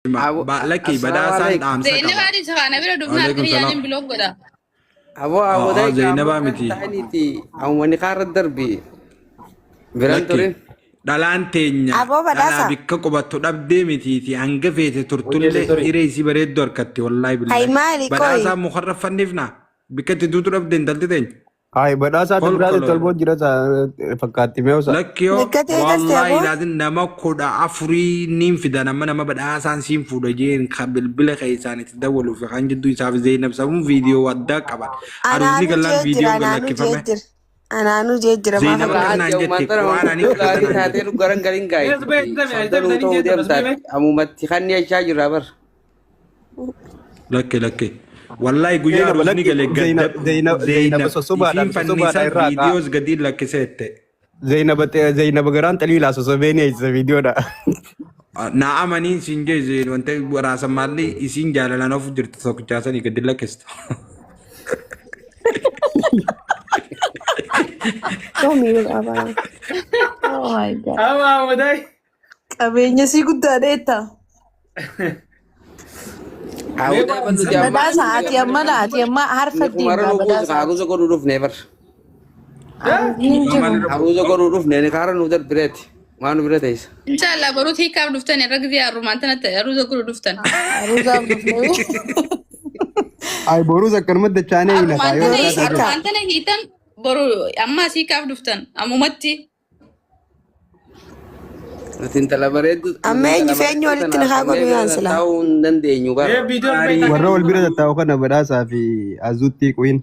لكي بدا سان أمسك زينب هذه سخانة بلا دفنا يعني بلوك ولا أبو دايك زينب متي تانيتي أو من قار الدربي برانتورين dhalaan teenya dhalaa bikka qubattu dhabdee mitiiti hanga feete turtulle ireesii bareedduu harkatti wallaahi billahi badhaasaa mukarra fannifna bikka itti duutu dhabdee intalti teenya. Ay badhaasaa tibiraati tolboo jira fakkaatti mee'usa. Lakkiyoo wallaahi laatin nama kudha afurii niin fida nama badhaasaan siin fuudha jeen kan bilbila keessaan itti dawwaluuf kan jidduu isaaf Zeenab sabuun viidiyoo addaa qaban. Aruusni gallaan viidiyoo galakkifame. Anaanu jejjira Zeenab kanaan jetti waan ani taatee garan galin gaa'e. Ammumatti kan yeeshaa jira bar. Lakke. Wallahi guyyaa aruusni galee Zeenab isiin fannisaa viidiyoos gadi lakkisette. Zeenab garaan xaliilaa sosobee ni eegsisa viidiyoodha. Naa amanii siin jee wanta waraasan maalli isiin jaalalaan of jirtu tokkichaasanii gadi lakkista. Oh my god. Ama dai. Qabenya si guddaadheetta. Badhaasa ati amma harfatti badhaasa. Haruusa godhuu dhufne bar. Haruusa godhuu dhufne ni kaara nu dar bireeti. Waan nu bireeta isa. Inshallah baruut hiikaaf dhuftan irra gizee harrumaan tanatti haruusa godhuu dhuftan. Haruusaaf dhufne. Ay boruus akkanumatti dachaanee hin harrumaan tana hiitan boru amma hiikaaf dhuftan ammumatti. Intala bareeddu. Amma eenyu feenyu walitti na haa godhu yaan sila. Taa'uu hin dandeenyu bara. Warra wal bira taa'u kana badhaasaa fi azuutti quyin.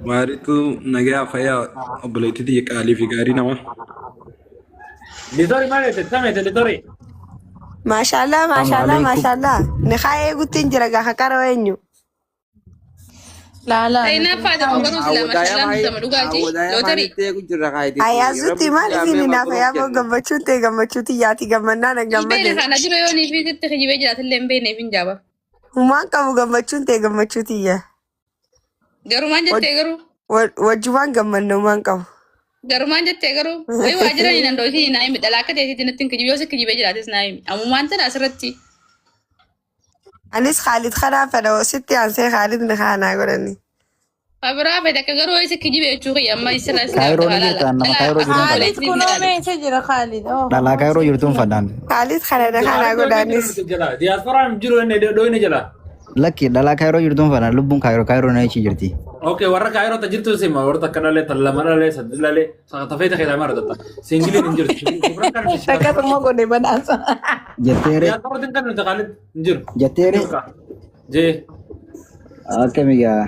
Waaritu nagaa fayyaa obboleettii qaalii fi gaarii nama. Lidori malee tame lidori. Mashallah. Ni haa eeguutti jira gaafa qara eenyu. Lala. Ina fada ogaru sila mashallah sama dhugaati. Lotari. Ayazutti maaliif inni naafa yaaboo gammachuuti yaati gammannaa na gammade. Ibeen kana jiru yoo ni fi sitti hijibee jiraatellee hin beekne hin jaaba. Humaan qabu gammachuuti yaa. Garumaan jettee garuu. Wajjumaan gammanna humaan qabu. Garumaan jettee garuu. Wayi waajjira ni nandoo fi naa himi dhalaa akka ta'eetti natti hin kijibee yoo si kijibee jiraates naa himi. Ammumaan tana asirratti. Anis Khalid kanaa fedha sitti aansee Khalid ni kaanaa godhani. Abraa fedha akka garuu isa kijibee jechuu qiyya amma isra Kaayiroo ni jirtaan nama Kaayiroo jirtuun Khalid kunoo meesha jira Khalid. dhalaa Kaayiroo jirtuun fadhaan. Khalid kana na kaanaa godhanis. Diasporaan jiru inni dhoyne jala. Lakki dhalaa Kaayiroo jirtuun fadhaan lubbuun Kaayiroo na ichi jirti. Okay, warra Kaayiroo ta jirtu sima warra takkanallee tallamanallee sadillallee tafeeta keessa mara tatta. Singiliin hin jirtu. Akkasuma godhe badhaasa. Jetteere. Diasporaan kan nuti Khalid hin jiru. Jetteere. Jee. Akkamigaa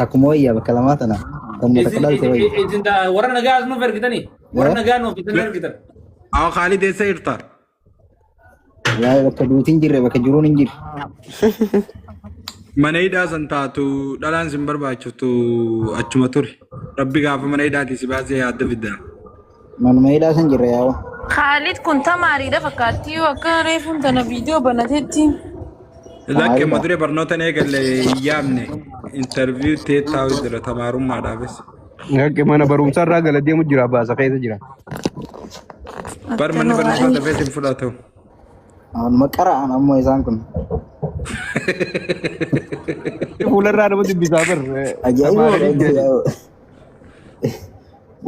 takkumoo iyyaa bakka lamaa tana. Tammoo takka dhaalte wayii. Isin warra nagaa as nuuf ergitanii. Warra nagaa nuuf isin ergitan. Awa Khalid eessa jirta? Waa'ee bakka duutiin jirre bakka jiruun hin jirre. Mana hidhaa san taatu dhalaan sin barbaachiftu achuma ture. Rabbi gaafa mana hidhaati si baasee yaadda fidda. Manuma hidhaa san jirre yaa'u. Khalid kun tamaariidha fakkaatti yoo akka reefuun tana viidiyoo banateetti. Lakke madure barnoota ne galle yaamne interview tee taa'u jira tamaarummaadhaafis. Gakke mana barumsa irraa gala deemu jira baasa keessa jira. Bar manni barnoota dafee sin fudhatu. Anuma qara'an ammoo isaan kun. Fuularraa nama dubbisaa bar. Ajaa'iba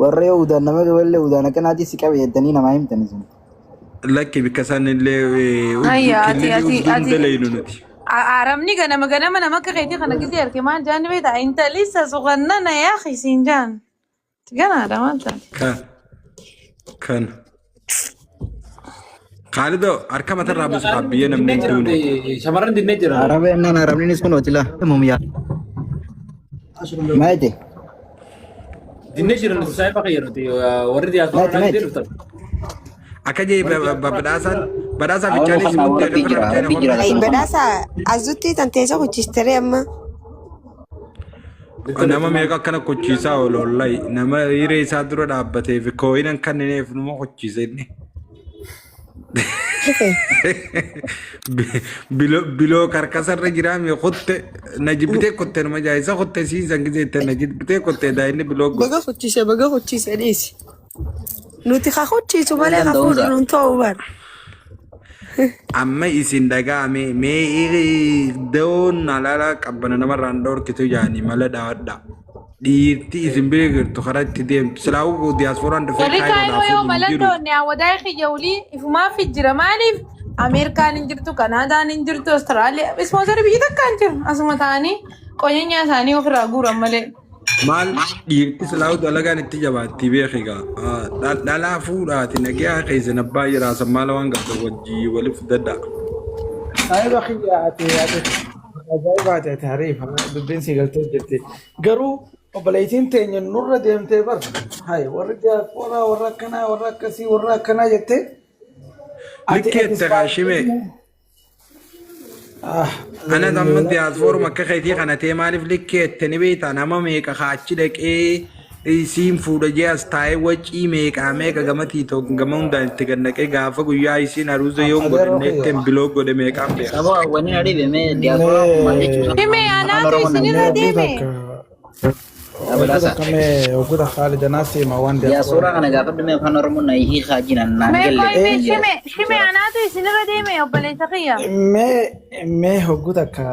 warra yoo udaan nama gabalee udaan akkanaatti si qabe jettanii namaa himtani sun. Lakke bikka isaan illee dalaynu nuti. Aramni ganama nama akka keetii kana gidi arge maal jaanni beektaa intalisa suqannana yaa khisiin jaan. Ganaadha maal taate. Kan. Khalidoo harka matarraa buusu biyya namni hin duune. Shamarran dinnee jira. Arabeennan arabninis kun otila mumyaa. Maayite. Dinnee jiran saayifa kayyaruuti warri diasporaa naa gidee dhuftan. Akka jee badhaasaa bichaanis Badhaasa azutti tanteessa hojjistere amma. nama meeqa akkana kochiisaa oololai nama hiree isaa dura dhaabbatee fi kooyinan kanneef numa kochiise inni. Biloo karkasarra jiraame qotte na jibbitee qotte nama jaayisa qotte siisan gizeette na jibbitee qotte daa'inni biloo baga kochiise dhiisi. nuti kakuchiisu malee kafuudhu nun ta'uu bar. amma isin dhaga'ame mee doon alala qabbana namarraan dhorkitu jaanii mala dhawadha. Dhiirti isin beektu karaa itti deemtu silaa'uu diyaaspooraan dhufee Wali kaayimmoo yoo malandoon wadaa xiyyaawulii ifumaaf jira maaliif Ameerikaan hin jirtu Kanaadaan hin jirtu Austraaliyaa ispoonsarii biyya takka hin jiru asuma ta'anii qonyanyaa isaanii ofirraa guuran malee. Maal dhiirti silaa'uu dalagaan itti jabaatti beekigaa dhalaa fuudhaati nagaa keessa nabbaa jiraasan maal waan qabda wajjii waliif daddaa. Saayiba xiyyaate ajaa'ibaati ati hariifa dubbiin si galtee jirti garuu obboleettiin teenya nurra deemtee bar hay warri diyaaspoora warra akkanaa warra akkasii warra akkanaa jettee. Likkeette kaashime. Ana damma diyaaspooruma akka keetii kana ta'e maaliif likkeette ni beektaa nama meeqa kaachi dhaqee isiin fuudha jee as taa'ee wacii meeqaa meeqa gama tiitoo gama hundaan itti gannaqee gaafa guyyaa isiin haruuza yoo godhanneetti biloo godhe meeqaan beeka. Saboo wanni adii mee diyaaspoora maal jechuudha? Himee anaatu isinirra deeme. Oguda Khalid Nasi ma waan diyaaspoora kana gaafa dhume afaan Oromoo na hii haajinan naan galle. Himee anaatu isinirra deeme obboleessa kiyya. Mee oguda ka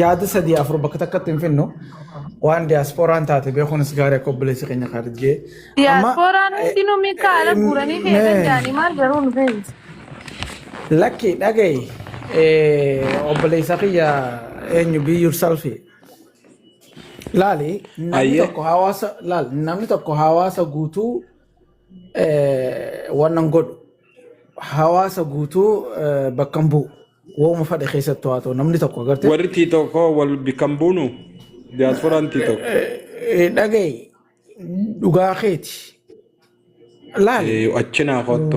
yaada sadii afur bakka takkatti hin finnu waan diyaaspooraan taate beekuunis gaarii akka obboleessi keenya Khalid jee. Diyaaspooraan hundinuu miika ala fuudhanii fe'atan jaanii maal garuu nu fe'is. Lakki dhagayi obboleessa kiyya eenyu be yourself. Laali namni tokko hawaasa guutuu wannan godhu hawaasa guutuu bakka hin bu'u wooma fadhe keessatti haa ta'u namni tokko agartee. Warri tiitoo koo wal bakka hin buunu diyaaspooraan tiitoo. Dhagayi dhugaa keeti. Laali achinaa kottu.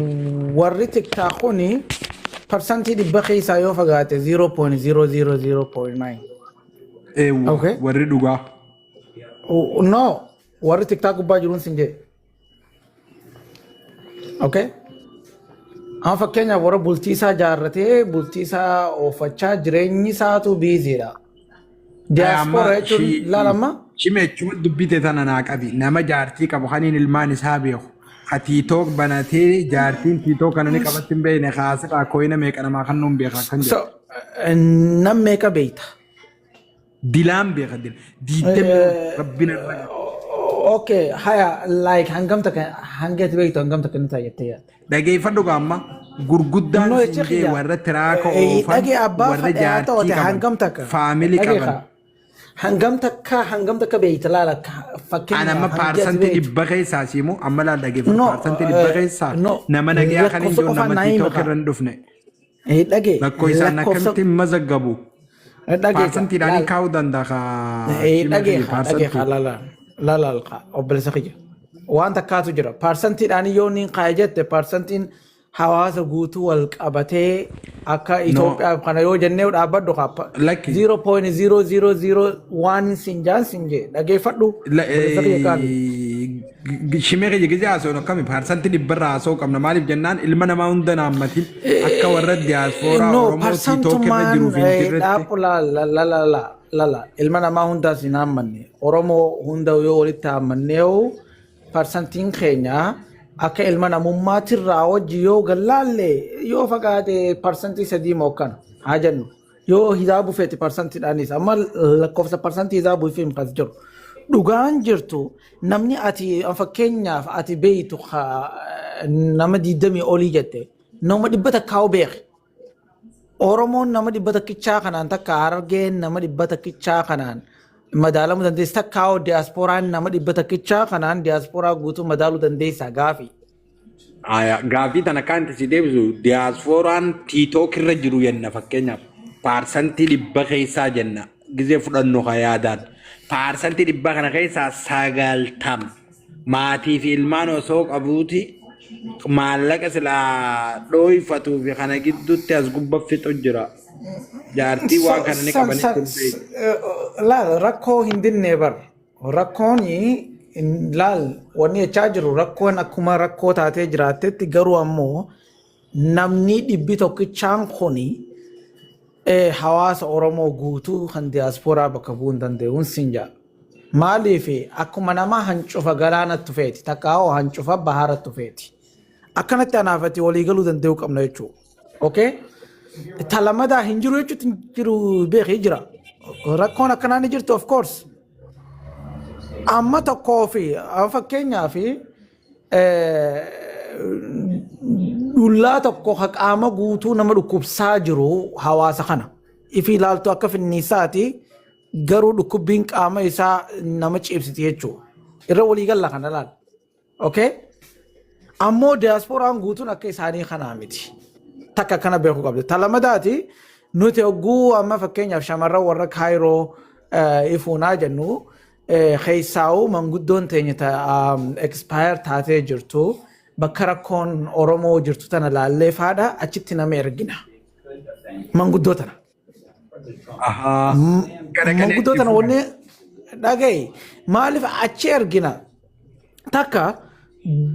Warri tiktaakooni parsantii dhibba keessaa yoo fagaate 0.000.9. Warri dhugaa. No, warri TikTok gubbaa jiruun sin jedhe. Okay? Amma fakkeenyaaf warra bultii isaa jaarratee bultii isaa oofachaa jireenyi isaatu biiziidha. Diyaaspoora jechuun laalama. Shime jechuun dubbite tana naa qabi nama jaartii qabu kaniin ilmaan isaa beeku. Ka tiitook banatee jaartiin tiitook kana ni qabatti hin beekne kaasa qaakkooyina meeqa namaa kan nuun beeka kan jedhu. Nam meeqa beekta? Dilaan beeka dil. Diidem rabbina irraa. Okay, haya like hangamta kan hangeet beektu hangamta kan ta'a jettee yaadde. Dhageeffadhu gaamma gurguddaan sinjee warra tiraaka oofan warra jaartii qaban faamilii qaban. Hangamta ka beekta laala fakkeenya. Anamma paarsantii dhibba keessaa siimu amma laal dhageeffadhu paarsantii dhibba keessaa nama nagaa kan hin jiru nama tiitook irra hin dhufne. Lakkoo isaan akkamitti mazaggabu. Paarsantii dhaanii kaa'uu danda'a. Lalalqa obboleessa kiyya waan takkaatu jira paarsantii dhaanii yoo niin kaa'e jette paarsantiin hawaasa guutuu wal qabatee akka Itoophiyaa kana yoo jennee dhaabbadhu 0.0001 sinjaan sinjee dhageeffadhu. Shimee kiyya gizee haasoo akkami paarsantii dhibbarraa haasoo qabna maaliif jennaan ilma namaa hunda naammatiin akka warra diyaaspoora Oromoo tiitook irra jiruuf hin jirretti. Lala ilma namaa hundaas hin haammanne Oromoo hunda yoo walitti haammanne parsantiin keenya akka ilma namummaatirraa wajji yoo gallaalle yoo fagaate parsantii 3 moo kana haa jennu yoo hisaabu feete parsantiidhaanis amma lakkoofsa parsantii hisaabuu fi himkas jiru dhugaan jirtu namni ati fakkeenyaaf ati beeytu nama 20 olii jette nama 100 takkaa'u beeke. Oromoon nama 100 takkichaa kanaan takka Harargeen nama 100 takkichaa kanaan madaalamuu dandeessa takkaa'u diyaaspooraan nama 100 takkichaa kanaan diyaaspooraa guutuu madaaluu dandeessa gaafi. Gaafii tana kan itti deebisu diyaaspooraan tiitook irra jiru jenna fakkeenyaaf paarsantii 100 keessaa jenna gizee fudhannu haa yaadaan paarsantii 100 kana keessaa 90 maatii fi ilmaan osoo qabuuti. Maallaqa silaa dhooyfatuu fi kana gidduutti as gubba fixu jira. Jaartii waan kana ni qabanitti. Laal rakkoo hin dinne bar. Rakkoon laal wanni jechaa jiru rakkoon akkuma rakkoo taatee jiraattetti garuu ammoo namni 100 kuni hawaasa Oromoo guutuu kan diyaaspooraa bakka bu'uu hin danda'uun sinjaa. مالي في أكو منما هنشوف غلانا تفيتي تكاو هنشوف بحارة تفيتي أكنت أنا فتي ولي قالوا دندوك أم نيجو أوكي تلمدا هنجرو يجو تنجرو بيخ هجرة ركونا كنا نجرت of course أما تكوفي أفكينا في ولا تكو حق أما قوتو نمر كوبسا جرو حواسا خنا إفي لالتو أكف النساتي garuu dhukkubbiin qaama isaa nama cibsiti jechuudha. Irra walii galla kana laal. Okay? Ammoo diyaaspooraan guutuun akka isaanii kanaa miti. Takka kana beekuu qabdi. Talamadaati nuti hogguu amma fakkeenyaaf shamarran warra kaayiroo ifuunaa jennu keessaa'uu manguddoon teenya expire taatee jirtu bakka rakkoon Oromoo jirtu tana laallee faadha achitti nama ergina. Manguddoo tana. Manguddoo tana wanni dhagaye maaliif achi ergina takka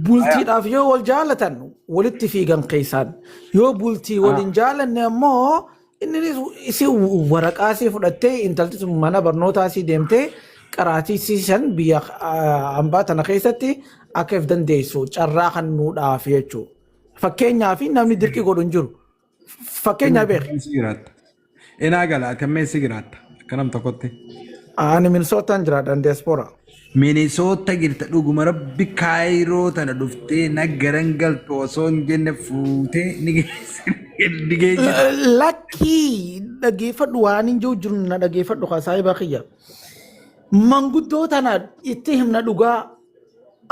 bultiidhaaf yoo wal jaalatan walitti fiigan keessaan yoo bultii waliin jaalanne ammoo inni isi waraqaasii fudhattee intalti sun mana barnootaasii deemtee qaraatii siisan biyya hambaa tana keessatti akka if dandeessu carraa kan nuudhaaf jechuudha. Fakkeenyaaf namni dirqii godhu hin jiru. Fakkeenyaa beeku. Inaa gala kammee sigiraata akkanam tokkotti. Ani Minisootaan jiraadhaan diaspora. Minisoota jirta dhuguma rabbi kaayiroo tana dhuftee naggaran galtu osoo hin jenne fuutee ni geessi. Lakkii dhageeffadhu waan hin jiru na dhageeffadhu haasaa baaqiyya. Manguddoo tana itti himna dhugaa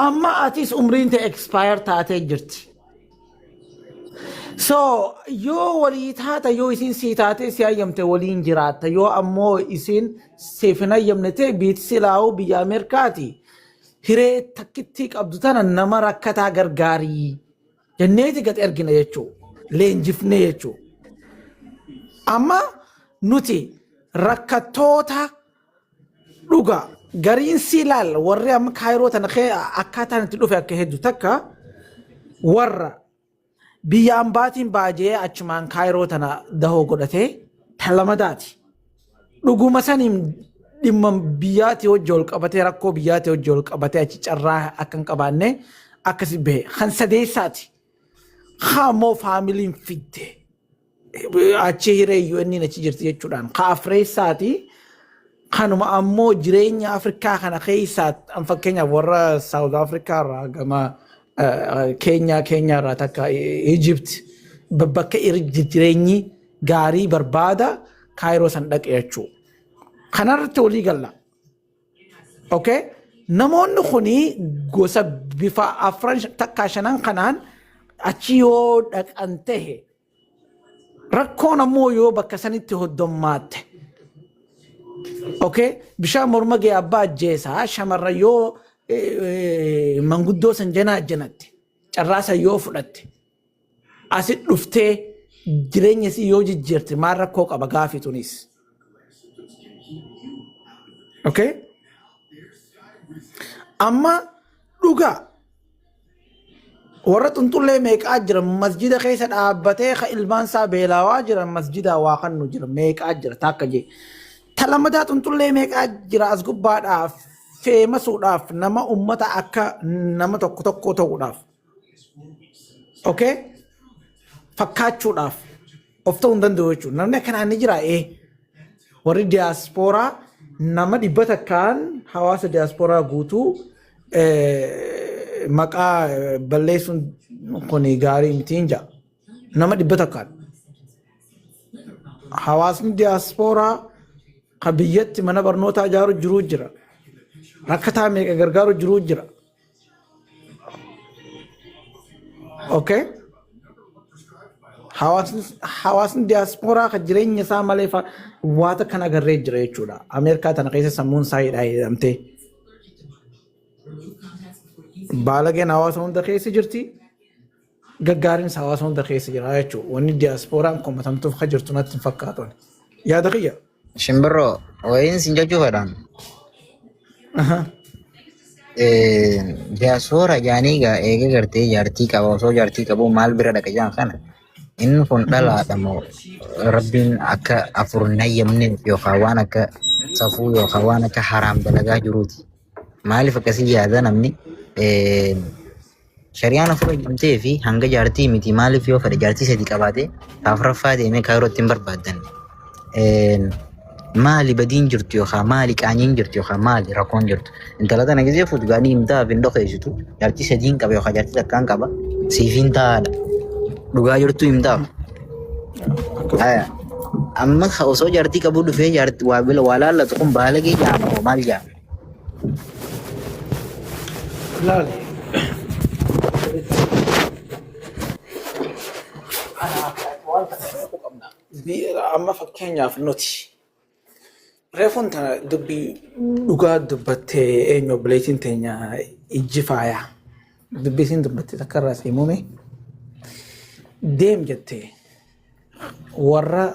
amma atis umriin ta'e expire taatee jirti. So yoo walii taata yoo isin sii taatee si hayyamte waliin jiraatta yoo ammoo isin siif hin hayyamne ta'e biiti silaa'uu biyya Ameerikaati hiree takkitti qabdu tana nama rakkataa gargaarii jenneeti gad ergina jechuudha leenjifne jechuudha. Amma nuti rakkattoota dhugaa gariin si ilaalla warri amma kaayiroo tana akkaataan itti dhufe akka hedduu takka warra biyya ambaatiin baajee achumaan kaayiroo tana dahoo godhatee talamadaati. Dhuguma saniin dhimma biyyaatti hojii ol qabatee rakkoo biyyaatti hojii ol qabatee achi carraa akka hin qabaanne akkasi bahe. Kan sadeessaati. Haamoo faamiliin fidde. Achi hireeyyuu inni achi jirti jechuudhaan. Ka afreessaati. Kanuma ammoo jireenya Afrikaa kana keessaa fakkeenyaaf warra Saawud Afrikaa irraa gama Kenya irraa takka Egypt bakka jireenyi gaarii barbaada kaayiroo san dhaqe jechuudha. Kanarratti walii galla. Okay? Namoonni kuni gosa bifa afran takka shanan kanaan achi yoo dhaqan tahe rakkoon ammoo yoo bakka sanitti hoddommaatte. Okay? Bishaan morma gee abbaa ajjeesaa shamarra yoo manguddoo san janatti carraasa yoo fudhatte asit dhuftee jireenya si yoo jijjiirte maal rakkoo qaba gaafii tunis. Okay? Amma dhugaa warra xuntullee meeqaa jiran masjida keessa dhaabbatee ka ilmaan isaa beelaawaa jiran masjida waa kan nu jira meeqaa jira takka jee. Talamadaa xuntullee meeqaa jira as gubbaadhaaf feemasuudhaaf nama ummata akka nama tokko ta'uudhaaf. Okay? Fakkaachuudhaaf of ta'uu hin danda'u jechuudha. Namni akkanaan ni jira warri diaaspooraa nama dhibba takkaan hawaasa diaaspooraa guutuu maqaa balleessuun kun gaarii mitiin jaa. Nama dhibba takkaan. Hawaasni diaaspooraa ka biyyatti mana barnootaa ijaaru jiruu jira. Rakkataa meeqa gargaaru jiruu jira. Okay? Hawaasni diaaspooraa ka jireenya isaa malee waata kan agarree jira jechuudha. Ameerikaa tana keessa sammuun isaa hidhamtee. Baalageen hawaasa hunda keessa jirti. Gaggaariinis hawaasa hunda keessa jira jechuudha. Wanni diaaspooraan komatamtuuf ka jirtu natti hin fakkaatu. Yaada kiyya. Shimbirroo wayiin sin jechuufadhaan. Diaaspooraa jaanii egaa eega gartee jaartii qaba osoo jaartii qabu maal bira dhaqa jaan kana. Inni kun dhalaadha moo rabbiin akka afur hin hayyamneef yookaan waan akka safuu yookaan waan akka haraam dalagaa jiruuti. Maaliif akkasii yaada namni shari'aan afur hojjamtee fi hanga jaartii miti maaliif yoo fedhe jaartii sadii qabaate afuraffaa deemee kaayirootti hin barbaaddan. Maali badiin jirtu yookaan maali qaaniin jirtu yookaan maali rakkoon jirtu. Intala tana gisee fuutgaanii himtaa fi hin dhokeessitu jaartii sadiin qaba yookaan jaartii takkaan qaba siifiin taa'aadha. Dhugaa jirtu himtaaf. Amma osoo jaartii qabuu dhufee waa laallatu kun baalagee jaama moo maal jaama? Laali. Amma fakkeenyaaf nuti reefuun tana dubbii dhugaa dubbattee eenyu obboleettiin teenya ijji faayaa dubbii isiin dubbattee takka irraa seemume deem jettee warra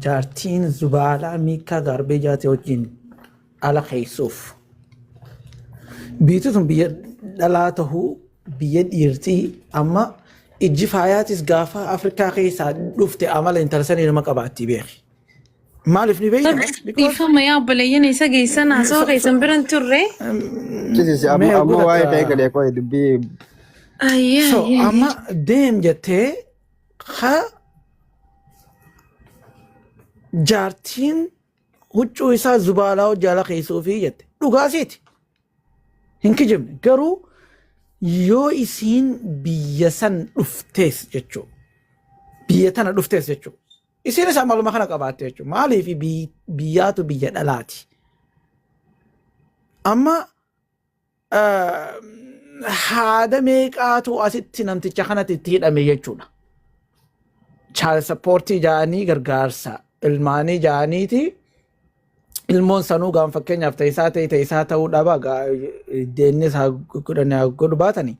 jaartiin zubaalaa miikaa gaarbee jaatee wajjin ala keessuuf biitu sun biyya dhalaa tahuu biyya dhiirtii amma ijji faayaatis gaafa Afrikaa keessaa dhufte amala intarsanii nama qabaatti beeki. Maaliif ni beekna? Dhiifama yaa obboleeyyan isa geessan haasawaa keessan biran turre. Amma waa'ee ta'e galee koo dubbii. So amma deem jettee ha jaartiin huccuu isaa zubaalaa hojjaala keessuufii jette dhugaasiiti. Hin kijibne garuu yoo isiin biyya san dhuftees jechuudha. Biyya tana dhuftees jechuudha. Isiin isaa maaluma kana qabaatte jechuudha. Maaliif biyyaatu biyya dhalaati. Amma haada meeqaatu asitti namticha kanatti itti hidhame jechuudha. Child supportii jaanii gargaarsa ilmaanii jaaniiti. Ilmoon sanuu gaan fakkeenyaaf ta'isaa ta'uu dhaba deennis godhu baatanii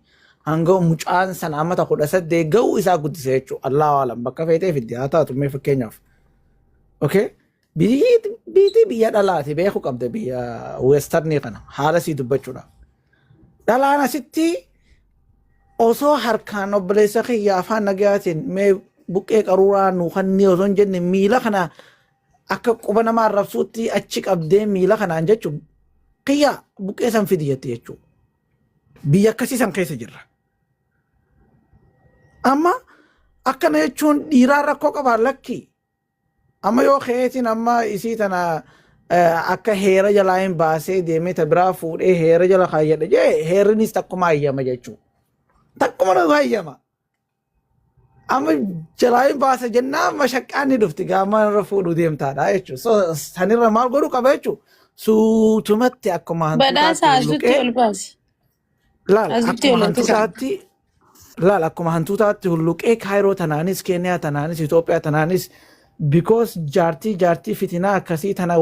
hanga mucaan sana amma 18 ga'uu isaa guddise jechuudha. Allahu alam bakka feetee fidde haa taatu mee fakkeenyaaf. Okay? Biitii biyya dhalaati beeku qabda biyya weestarnii kana haala sii dubbachuudha. Dhalaan asitti osoo harkaan obboleessa kiyya afaan nagayaatiin mee buqqee qaruuraa nuukanni osoo hin jenne miila kana akka quba namaa arrabsuutti achi qabdee miila kanaan jechuun kiyya buqqee san fidi jette jechuudha. Biyya akkasii san keessa jirra. Amma akkana jechuun dhiiraan rakkoo qabaan lakki. Amma yoo keetiin amma isii tana akka heera jalaa hin baasee deemee ta biraa fuudhee heera jala kaayyadha jee heerrinis takkuma hayyama jechuudha. Takkuma nama hayyama. Amma jalaa hin baasa jennaan mashaqqaan ni dhufti gaamaa irra fuudhuu deemtaadha jechuudha. So sanirra maal godhuu qaba jechuudha. Suutumatti akkuma badhaasa asutti ol baasi. Laal akkuma hantuutaatti hulluqee Kaayiroo tanaanis Keeniyaa tanaanis Itoophiyaa tanaanis because jaartii fitinaa akkasii tana